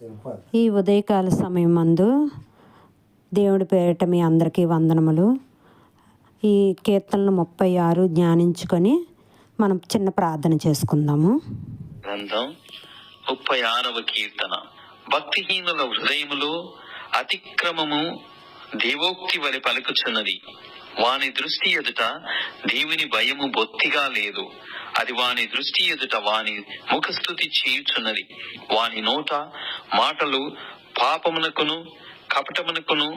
ఈ ఉదయకాల సమయం మందు దేవుడి పేరిట మీ అందరికీ వందనములు. ఈ కీర్తనలు 36 ధ్యానించుకొని మనం చిన్న ప్రార్థన చేసుకుందాము. గ్రంథం 36వ కీర్తన. భక్తిహీనుల హృదయములో అతిక్రమము దేవోక్తి వలె పలుకుచున్నది. వాని దృష్టి ఎదుట దేవుని భయము బొత్తిగా లేదు. అది వాని దృష్టి ఎదుట వాని ముఖస్థుతి చేయుచున్నది. వాని నోట మాటలు పాపమునకును కపటమునకును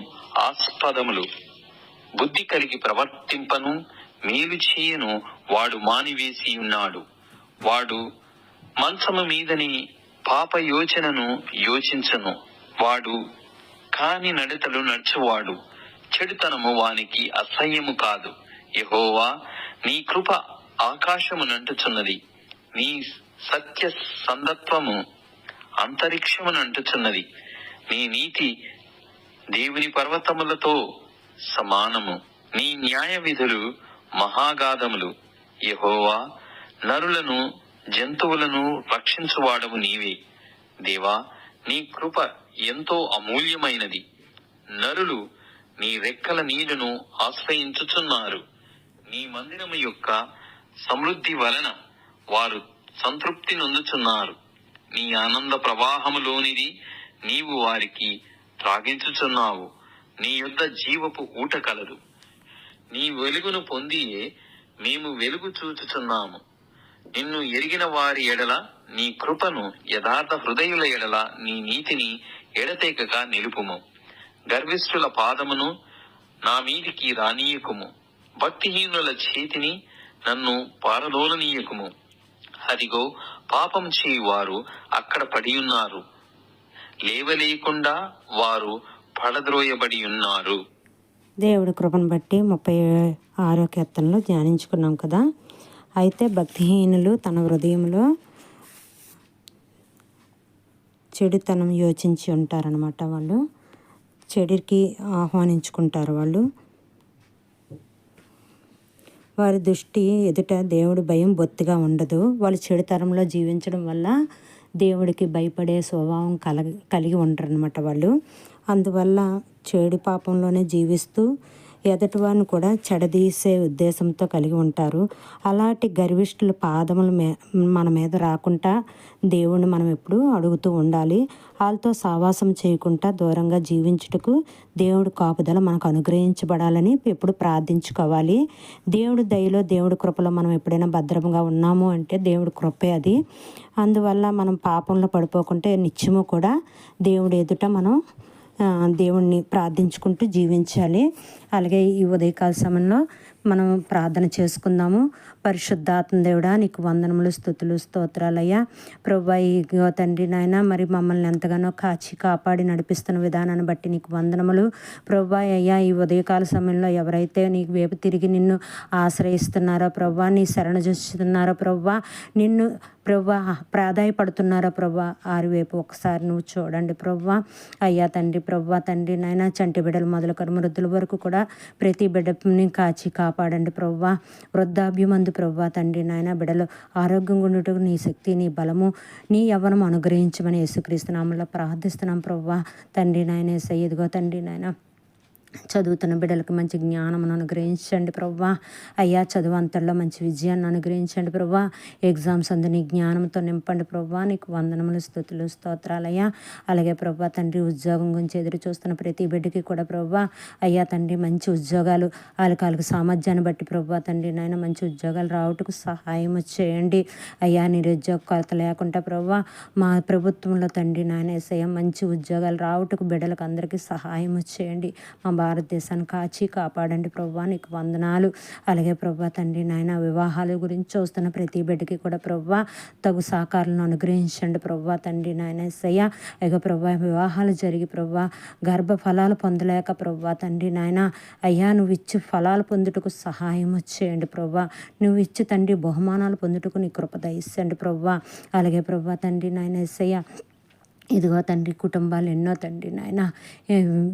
ఆస్పదములు. బుద్ధి కలిగి ప్రవర్తింపను మేలు చేయను వాడు మానివేసి ఉన్నాడు. వాడు మంచము మీదని పాప యోచనను యోచించను. వాడు కాని నడతలు నడుచువాడు. చెడుతనము వానికి అసహ్యము కాదు. యెహోవా, నీ కృప ఆకాశమునంటుచున్నది. నీ సత్య సందత్వము అంతరిక్షమునంటుచున్నది. నీ నీతి దేవుని పర్వతములతో సమానము. నీ న్యాయ విధులు మహాగాధములు. యెహోవా, నరులను జంతువులను రక్షించువాడవు నీవే. దేవా, నీ కృప ఎంతో అమూల్యమైనది. నరులు నీ రెక్కల నీడను ఆశ్రయించుచున్నారు. నీ మందిరము యొక్క సమృద్ధి వలన వారు సంతృప్తి నొందుచున్నారు. నీ ఆనంద ప్రవాహములోనిది నీవు వారికి త్రాగించుచున్నావు. నీ యొద్ద జీవపు ఊట కలదు. నీ వెలుగును పొందియే మేము వెలుగు చూచుచున్నాము. నిన్ను ఎరిగిన వారి ఎడల నీ కృపను, యథార్థ హృదయుల ఎడల నీ నీతిని ఎడతెగక నిలుపుము. గర్విష్ఠుల పాదమును నా మీదికి రానీయకుము. భక్తిహీనుల చేతిని నన్ను పారదోలనీయకుము. అదిగో, పాపం చేయువారు అక్కడ పడి ఉన్నారు. లేవలేకుండా వారు పడద్రోయబడి ఉన్నారు. దేవుడి కృపను బట్టి 36వ కీర్తనలో ధ్యానించుకున్నాం కదా. అయితే భక్తిహీనులు తన హృదయంలో చెడుతనం యోచించి ఉంటారనమాట. వాళ్ళు చెడుకి ఆహ్వానించుకుంటారు. వారి దృష్టి ఎదుట దేవుడి భయం బొత్తిగా ఉండదు. వాళ్ళు చెడుతరంలో జీవించడం వల్ల దేవుడికి భయపడే స్వభావం కలిగి ఉంటారనమాట వాళ్ళు. అందువల్ల చెడు పాపంలోనే జీవిస్తూ ఎదుటి వారిని కూడా చెడదీసే ఉద్దేశంతో కలిగి ఉంటారు. అలాంటి గర్విష్ఠుల పాదముల మన మీద రాకుండా దేవుణ్ణి మనం ఎప్పుడు అడుగుతూ ఉండాలి. వాళ్ళతో సావాసం చేయకుండా దూరంగా జీవించుటకు దేవుడి కాపుదల మనకు అనుగ్రహించబడాలని ఎప్పుడు ప్రార్థించుకోవాలి. దేవుడి దయలో, దేవుడి కృపలో మనం ఎప్పుడైనా భద్రంగా ఉన్నాము అంటే దేవుడి కృపే అది. అందువల్ల మనం పాపంలో పడిపోకుంటే నిత్యము కూడా దేవుడి ఎదుట మనం దేవుణ్ణి ప్రార్థించుకుంటూ జీవించాలి. అలాగే ఈ ఉదయకాల సమయంలో మనం ప్రార్థన చేసుకుందాము. పరిశుద్ధాత్మ దేవుడా, నీకు వందనములు, స్తుతులు, స్తోత్రాలయ్యా. ప్రభువా, ఈ తండ్రి నాయన మరి మమ్మల్ని ఎంతగానో కాచి కాపాడి నడిపిస్తున్న విధానాన్ని బట్టి నీకు వందనములు. ప్రభువా అయ్యా, ఈ ఉదయకాల సమయంలో ఎవరైతే నీకు వైపు తిరిగి నిన్ను ఆశ్రయిస్తున్నారో ప్రభువా, నీ శరణ చూస్తున్నారో ప్రభువా, నిన్ను ప్రభువా ప్రాధాయపడుతున్నారో ప్రభువా, ఆరి వైపు ఒకసారి నువ్వు చూడండి ప్రభువా. అయ్యా తండ్రి, ప్రభువా తండ్రి నాయన, చంటి బిడ్డలు మొదలుకొని వృద్ధుల వరకు కూడా ప్రతి బిడ్డని కాచి కాపాడండి ప్రభువా. వృద్ధాభ్యమందు ప్రభువా తండ్రి నాయన, బిడ్డలు ఆరోగ్యంగా ఉండటకు నీ శక్తి, నీ బలము, నీ యవ్వనం అనుగ్రహించమని యేసుక్రీస్తు నామములో ప్రార్థిస్తున్నాం ప్రభువా. తండ్రి నాయన యేసయ్య, ఇదిగో తండ్రి నాయన, చదువుతున్న బిడ్డలకు మంచి జ్ఞానమును అనుగ్రహించండి ప్రభువా. అయ్యా, చదువు అంతల్లో మంచి విజయాన్ని అనుగ్రహించండి ప్రభువా. ఎగ్జామ్స్ అందు నీ జ్ఞానంతో నింపండి ప్రభువా. నీకు వందనములు, స్తుతులు, స్తోత్రాలయ్యా. అలాగే ప్రభువా తండ్రి, ఉద్యోగం గురించి ఎదురు చూస్తున్న ప్రతి బిడ్డకి కూడా ప్రభువా అయ్యా తండ్రి, మంచి ఉద్యోగాలు వాళ్ళకి సామర్థ్యాన్ని బట్టి ప్రభువా తండ్రి నాయన మంచి ఉద్యోగాలు రావటకు సహాయం చేయండి. అయ్యా, నిరుద్యోగ కొరత లేకుండా ప్రభువా మా ప్రభుత్వంలో తండ్రి నాయన యేసయ్య మంచి ఉద్యోగాలు రావటకు బిడ్డలకు అందరికీ సహాయం చేయండి. మా భారతదేశాన్ని కాచి కాపాడండి ప్రభువా. నీకు వందనాలు. అలాగే ప్రభువా తండ్రి నాయన, వివాహాల గురించి చూస్తున్న ప్రతి బిడ్డకి కూడా ప్రభువా తగు సహకారాలను అనుగ్రహించండి ప్రభువా తండ్రి నాయన యేసయ్య. ఇక ప్రభువా వివాహాలు జరిగి ప్రభువా గర్భ ఫలాలు పొందలేక ప్రభువా తండ్రి నాయన అయ్యా, నువ్వు ఇచ్చి ఫలాలు పొందుటకు సహాయం చేయండి ప్రభువా. నువ్వు ఇచ్చి తండ్రి బహుమానాలు పొందుటకు నీ కృప దయచేయండి ప్రభువా. అలాగే ప్రభువా తండ్రి నాయన యేసయ్య, ఇదిగో తండ్రి కుటుంబాలు ఎన్నో తండ్రి నాయన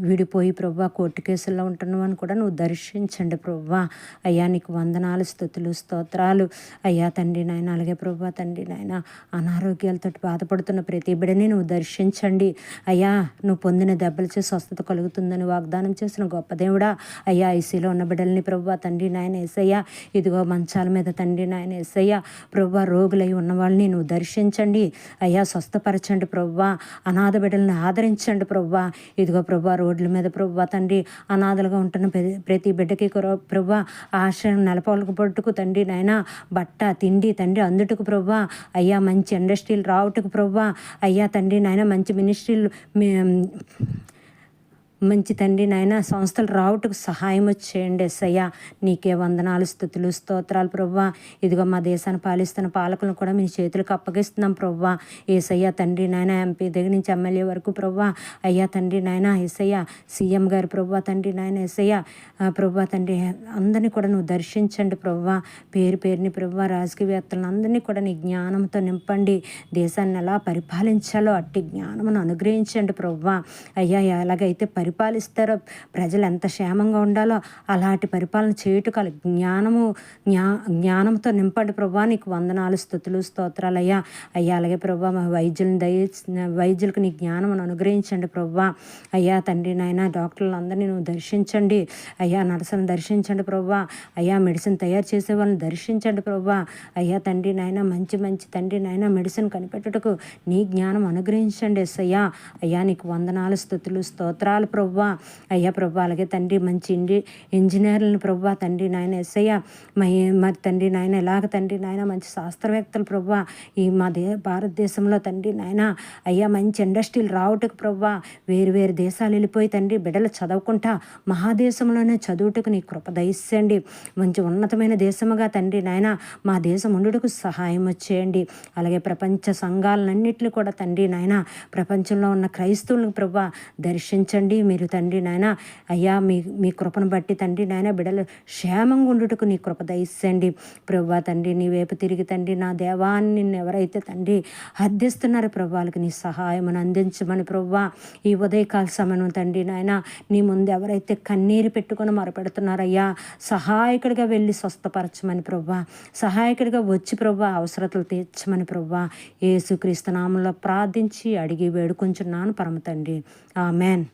విడిపోయి ప్రభా కోర్టు కేసుల్లో ఉంటున్నామని కూడా నువ్వు దర్శించండి ప్రభా. అయ్యా నీకు వందనాలు, స్తుతులు, స్తోత్రాలు అయ్యా తండ్రి నాయన. అలాగే ప్రభా తండ్రి నాయన అనారోగ్యాలతో బాధపడుతున్న ప్రతి బిడ్డని నువ్వు దర్శించండి అయ్యా. నువ్వు పొందిన దెబ్బలచే స్వస్థత కలుగుతుందని వాగ్దానం చేసిన గొప్ప దేవుడా అయ్యా. ఐసీలో ఉన్న బిడ్డల్ని ప్రభా తండ్రి నాయన యేసయ్యా, ఇదిగో మంచాల మీద తండ్రి నాయన యేసయ్యా ప్రభా రోగులై ఉన్న వాళ్ళని నువ్వు దర్శించండి అయ్యా, స్వస్థపరచండి ప్రభా. అనాథ బిడ్డలను ఆదరించండి ప్రభా. ఇదిగో ప్రభా రోడ్ల మీద ప్రభా తండ్రి అనాథలుగా ఉంటున్న ప్రతి బిడ్డకి ప్రభా ఆశ్రయం నెలకొల్పట్టుకు తండ్రి నాయన బట్ట తిండి తండ్రి అందుటకు ప్రభా అయ్యా. మంచి ఇండస్ట్రీలు రావటకు ప్రభా అయ్యా తండ్రి నాయన. మంచి మినిస్ట్రీలు మంచి తండ్రి నాయన సంస్థలు రావటకు సహాయం చేయండి ఎస్సయ్యా. నీకే వందనాలు, స్తుతులు, స్తోత్రాలు ప్రభా. ఇదిగో మా దేశాన్ని పాలిస్తున్న పాలకులను కూడా మీ చేతులకు అప్పగిస్తున్నాం ప్రభా. ఏసయ్యా తండ్రి నాయన ఎంపీ దగ్గర నుంచి ఎమ్మెల్యే వరకు ప్రభా అయ్యా తండ్రి నాయన ఏసయ్యా. సీఎం గారు ప్రభా తండ్రి నాయన ఏసయ్యా ప్రభా తండ్రి అందరినీ కూడా నువ్వు దర్శించండి ప్రభా. పేరు పేరుని ప్రభా రాజకీయవేత్తలను అందరినీ కూడా నీ జ్ఞానంతో నింపండి. దేశాన్ని ఎలా పరిపాలించాలో అట్టి జ్ఞానమును అనుగ్రహించండి ప్రభా అయ్యా. ఎలాగైతే పరిపాలిస్తారో ప్రజలు ఎంత క్షేమంగా ఉండాలో అలాంటి పరిపాలన చేయుటకు జ్ఞానంతో నింపండి ప్రభా. నీకు వందనాలు, స్తుతులు, స్తోత్రాలు అయ్యా. అయ్యా అలాగే ప్రభా మా వైద్యులకు నీ జ్ఞానమును అనుగ్రహించండి ప్రభా అయ్యా తండ్రి నాయన. డాక్టర్లందరినీ నువ్వు దర్శించండి అయ్యా. నర్సులను దర్శించండి ప్రభా అయ్యా. మెడిసిన్ తయారు చేసే వాళ్ళని దర్శించండి ప్రభా అయ్యా తండ్రి నాయన. మంచి మంచి తండ్రి నాయన మెడిసిన్ కనిపెట్టుటకు నీ జ్ఞానం అనుగ్రహించండి ఎస్సయ్యా. అయ్యా నీకు వందనాలు, స్తుతులు, స్తోత్రాలు ప్రభా అయ్యా ప్రభా. అలాగే తండ్రి మంచి ఇంజనీర్లను ప్రభా తండ్రి నాయన ఎస్సయ్యా. మరి తండ్రి నాయన ఎలాగ తండ్రి నాయన మంచి శాస్త్రవేత్తలు ప్రభా ఈ మా భారతదేశంలో తండ్రి నాయన అయ్యా. మంచి ఇండస్ట్రీలు రావటకు ప్రభా వేరు వేరు దేశాలు వెళ్ళిపోయి తండ్రి బిడ్డలు చదవకుండా మహాదేశంలోనే చదువుటకు నీ కృప దయచేయండి. మంచి ఉన్నతమైన దేశముగా తండ్రి నాయన మా దేశం ఉండుటకు సహాయం చేయండి. అలాగే ప్రపంచ సంఘాలన్నింటినీ కూడా తండ్రి నాయన ప్రపంచంలో ఉన్న క్రైస్తవులకు ప్రభా దర్శించండి మీరు తండ్రి నాయన అయ్యా. మీ కృపను బట్టి తండ్రి నాయన బిడ్డలు క్షేమంగా ఉండుటకు నీ కృప దయచేయండి ప్రభా తండ్రి. నీ వైపు తిరిగి తండ్రి నా దేవాన్ని నిన్ను ఎవరైతే తండ్రి అర్థిస్తున్నారో ప్రభాలకు నీ సహాయమును అందించమని ప్రభా. ఈ ఉదయకాల సమయం తండ్రి నాయన నీ ముందు ఎవరైతే కన్నీరు పెట్టుకొని మొరపెడుతున్నారయ్యా సహాయకుడిగా వెళ్ళి స్వస్థపరచమని ప్రభా. సహాయకుడిగా వచ్చి ప్రభా అవసరతలు తీర్చమని ప్రభా. యేసుక్రీస్తు నామములో ప్రార్థించి అడిగి వేడుకొంచున్నాను పరమ తండ్రి. ఆమేన్.